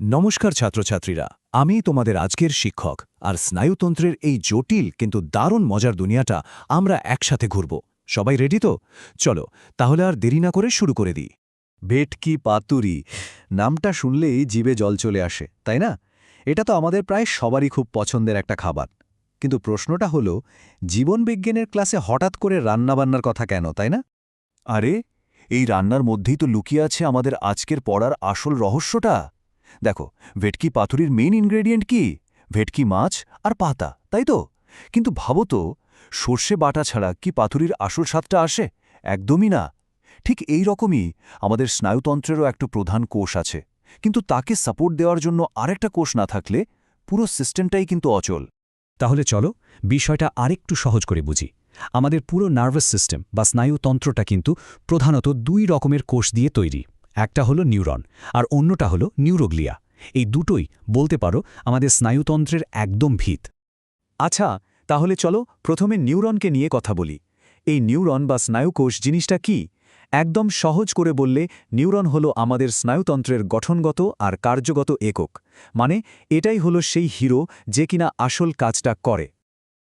নমস্কার ছাত্রছাত্রীরা, আমি তোমাদের আজকের শিক্ষক। আর স্নায়ুতন্ত্রের এই জটিল কিন্তু দারুণ মজার দুনিয়াটা আমরা একসাথে ঘুরব। সবাই রেডি তো? চলো তাহলে আর দেরি না করে শুরু করে দিই। ভেটকি পাতুরি নামটা শুনলেই জিভে জল চলে আসে, তাই না? এটা তো আমাদের প্রায় সবারই খুব পছন্দের একটা খাবার। কিন্তু প্রশ্নটা হলো, জীবনবিজ্ঞানের ক্লাসে হঠাৎ করে রান্নাবান্নার কথা কেন, তাই না? আরে, এই রান্নার মধ্যেই তো লুকিয়ে আছে আমাদের আজকের পড়ার আসল রহস্যটা। দেখো, ভেটকি পাতুরির মেইন ইনগ্রেডিয়েন্ট কি? ভেটকি মাছ আর পাতা, তাই তো? কিন্তু ভাবো তো, সর্ষে বাটা ছাড়া কি পাতুরির আসল স্বাদটা আসে? একদমই না। ঠিক এই রকমই আমাদের স্নায়ুতন্ত্রেরও একটু প্রধান কোষ আছে, কিন্তু তাকে সাপোর্ট দেওয়ার জন্য আরেকটা কোষ না থাকলে পুরো সিস্টেমটাই কিন্তু অচল। তাহলে চলো বিষয়টা আরেকটু সহজ করে বুঝি। আমাদের পুরো নার্ভাস সিস্টেম বা স্নায়ুতন্ত্রটা কিন্তু প্রধানত দুই রকমের কোষ দিয়ে তৈরি। একটা হলো নিউরন আর অন্যটা হলো নিউরোগ্লিয়া। এই দুটোই বলতে পারো আমাদের স্নায়ুতন্ত্রের একদম ভিত। আচ্ছা, তাহলে চলো প্রথমে নিউরনকে নিয়ে কথা বলি। এই নিউরন বা স্নায়ুকোষ জিনিসটা কি? একদম সহজ করে বললে, নিউরন হলো আমাদের স্নায়ুতন্ত্রের গঠনগত আর কার্যগত একক। মানে এটাই হলো সেই হিরো যে কিনা আসল কাজটা করে।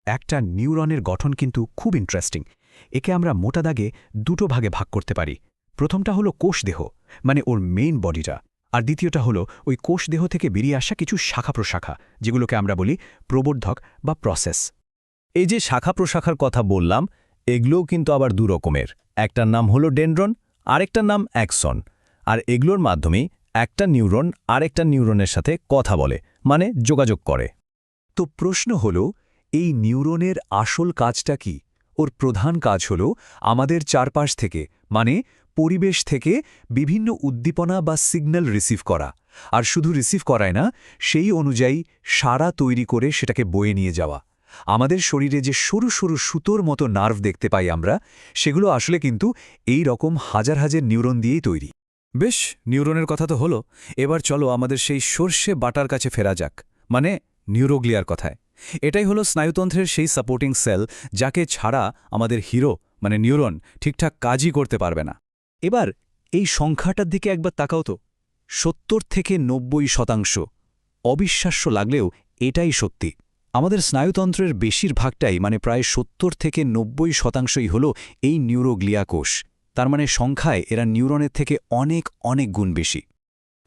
একটা নিউরনের গঠন কিন্তু খুব ইন্টারেস্টিং। একে আমরা মোটা দাগে দুটো ভাগে ভাগ করতে পারি। প্রথমটা হলো কোষদেহ, মানে ওর মেইন বডিটা। আর দ্বিতীয়টা হলো ওই কোষদেহ থেকে বেরিয়ে আসা কিছু শাখা প্রশাখা, যেগুলোকে আমরা বলি প্রবর্ধক বা প্রসেস। এই যে শাখা প্রশাখার কথা বললাম, এগুলোও কিন্তু আবার দুরকমের। একটার নাম হলো ডেনড্রন, আরেকটার নাম অ্যাক্সন। আর এগুলোর মাধ্যমেই একটা নিউরন আরেকটা নিউরনের সাথে কথা বলে, মানে যোগাযোগ করে। তো প্রশ্ন হল, এই নিউরনের আসল কাজটা কি? ওর প্রধান কাজ হল আমাদের চারপাশ থেকে, মানে পরিবেশ থেকে বিভিন্ন উদ্দীপনা বা সিগন্যাল রিসিভ করা। আর শুধু রিসিভ করায় না, সেই অনুযায়ী সাড়া তৈরি করে সেটাকে বয়ে নিয়ে যাওয়া। আমাদের শরীরে যে সরু সরু সুতোর মতো নার্ভ দেখতে পাই আমরা, সেগুলো আসলে কিন্তু এই রকম হাজার হাজার নিউরন দিয়েই তৈরি। বেশ, নিউরনের কথা তো হলো, এবার চলো আমাদের সেই সর্ষে বাটার কাছে ফেরা যাক, মানে নিউরোগ্লিয়ার কথায়। এটাই হলো স্নায়ুতন্ত্রের সেই সাপোর্টিং সেল, যাকে ছাড়া আমাদের হিরো মানে নিউরন ঠিকঠাক কাজই করতে পারবে না। এবার এই সংখ্যাটার দিকে একবার তাকাও তো, ৭০ থেকে ৯০%। অবিশ্বাস্য লাগলেও এটাই সত্যি। আমাদের স্নায়ুতন্ত্রের বেশিরভাগটাই, মানে প্রায় ৭০ থেকে ৯০%ই হল এই নিউরোগ্লিয়া কোষ। তার মানে সংখ্যায় এরা নিউরনের থেকে অনেক অনেক গুণ বেশি।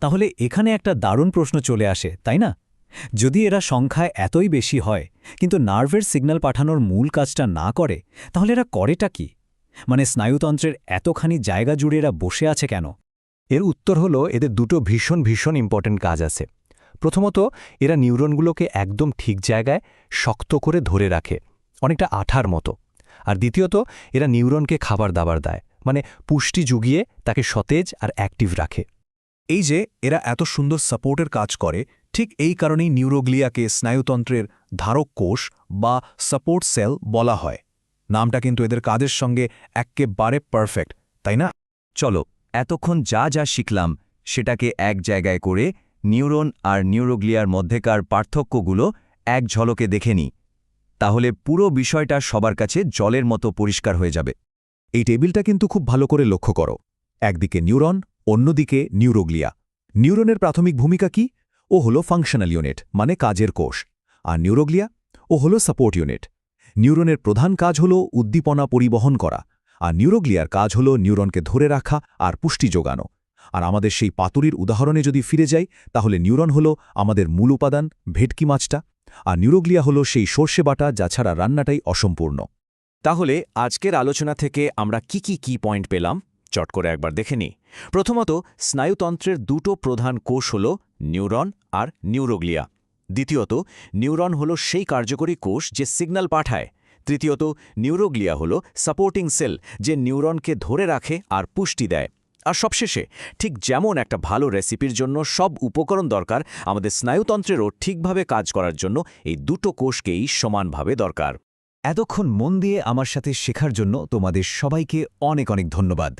তাহলে এখানে একটা দারুণ প্রশ্ন চলে আসে, তাই না? যদি এরা সংখ্যায় এতই বেশি হয়, কিন্তু নার্ভের সিগন্যাল পাঠানোর মূল কাজটা না করে, তাহলে এরা করেটা কি? মানে স্নায়ুতন্ত্রের এতখানি জায়গা জুড়ে এরা বসে আছে কেন? এর উত্তর হলো, এদের দুটো ভীষণ ভীষণ ইম্পর্ট্যান্ট কাজ আছে। প্রথমত, এরা নিউরনগুলোকে একদম ঠিক জায়গায় শক্ত করে ধরে রাখে, অনেকটা আঠার মতো। আর দ্বিতীয়ত, এরা নিউরনকে খাবার দাবার দেয়, মানে পুষ্টি জুগিয়ে তাকে সতেজ আর অ্যাক্টিভ রাখে। এই যে এরা এত সুন্দর সাপোর্টের কাজ করে, ঠিক এই কারণেই নিউরোগ্লিয়াকে স্নায়ুতন্ত্রের ধারক কোষ বা সাপোর্ট সেল বলা হয়। নামটা কিন্তু এদের কাজের সঙ্গে এক্কেবারে পারফেক্ট, তাই না? চলো এতক্ষণ যা যা শিখলাম সেটাকে এক জায়গায় করে নিউরন আর নিউরোগ্লিয়ার মধ্যেকার পার্থক্যগুলো এক ঝলকে দেখে নিই। তাহলে পুরো বিষয়টা সবার কাছে জলের মতো পরিষ্কার হয়ে যাবে। এই টেবিলটা কিন্তু খুব ভালো করে লক্ষ্য করো। একদিকে নিউরন, অন্যদিকে নিউরোগ্লিয়া। নিউরনের প্রাথমিক ভূমিকা কি? ও হলো ফাংশনাল ইউনিট, মানে কাজের কোষ। আর নিউরোগ্লিয়া ও হলো সাপোর্ট ইউনিট। নিউরনের প্রধান কাজ হলো উদ্দীপনা পরিবহন করা, আর নিউরোগ্লিয়ার কাজ হলো নিউরনকে ধরে রাখা আর পুষ্টি যোগানো। আর আমাদের সেই পাতুরির উদাহরণে যদি ফিরে যাই, তাহলে নিউরন হলো আমাদের মূল উপাদান, ভেটকি মাছটা। আর নিউরোগ্লিয়া হলো সেই সর্ষে বাটা, যা ছাড়া রান্নাটাই অসম্পূর্ণ। তাহলে আজকের আলোচনা থেকে আমরা কি পয়েন্ট পেলাম, চট করে একবার দেখে নিই। প্রথমত, স্নায়ুতন্ত্রের দুটো প্রধান কোষ হল নিউরন আর নিউরোগ্লিয়া। দ্বিতীয়ত, নিউরন হল সেই কার্যকরী কোষ যে সিগন্যাল পাঠায়। তৃতীয়ত, নিউরোগ্লিয়া হল সাপোর্টিং সেল, যে নিউরনকে ধরে রাখে আর পুষ্টি দেয়। আর সবশেষে, ঠিক যেমন একটা ভালো রেসিপির জন্য সব উপকরণ দরকার, আমাদের স্নায়ুতন্ত্রেরও ঠিকভাবে কাজ করার জন্য এই দুটো কোষকেই সমানভাবে দরকার। এতক্ষণ মন দিয়ে আমার সাথে শেখার জন্য তোমাদের সবাইকে অনেক অনেক ধন্যবাদ।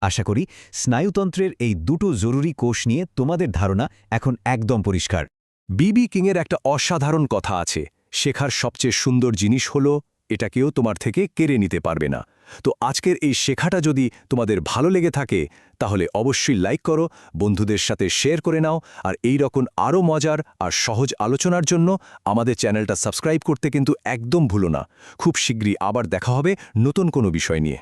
আশা করি স্নায়ুতন্ত্রের এই দুটো জরুরি কোষ নিয়ে তোমাদের ধারণা এখন একদম পরিষ্কার। বিবি কিংয়ের একটা অসাধারণ কথা আছে, শেখার সবচেয়ে সুন্দর জিনিস হল এটা কেউ তোমার থেকে কেড়ে নিতে পারবে না। তো আজকের এই শেখাটা যদি তোমাদের ভালো লেগে থাকে তাহলে অবশ্যই লাইক করো, বন্ধুদের সাথে শেয়ার করে নাও, আর এই রকম আরও মজার আর সহজ আলোচনার জন্য আমাদের চ্যানেলটা সাবস্ক্রাইব করতে কিন্তু একদম ভুলো না। খুব শীঘ্রই আবার দেখা হবে নতুন কোনো বিষয় নিয়ে।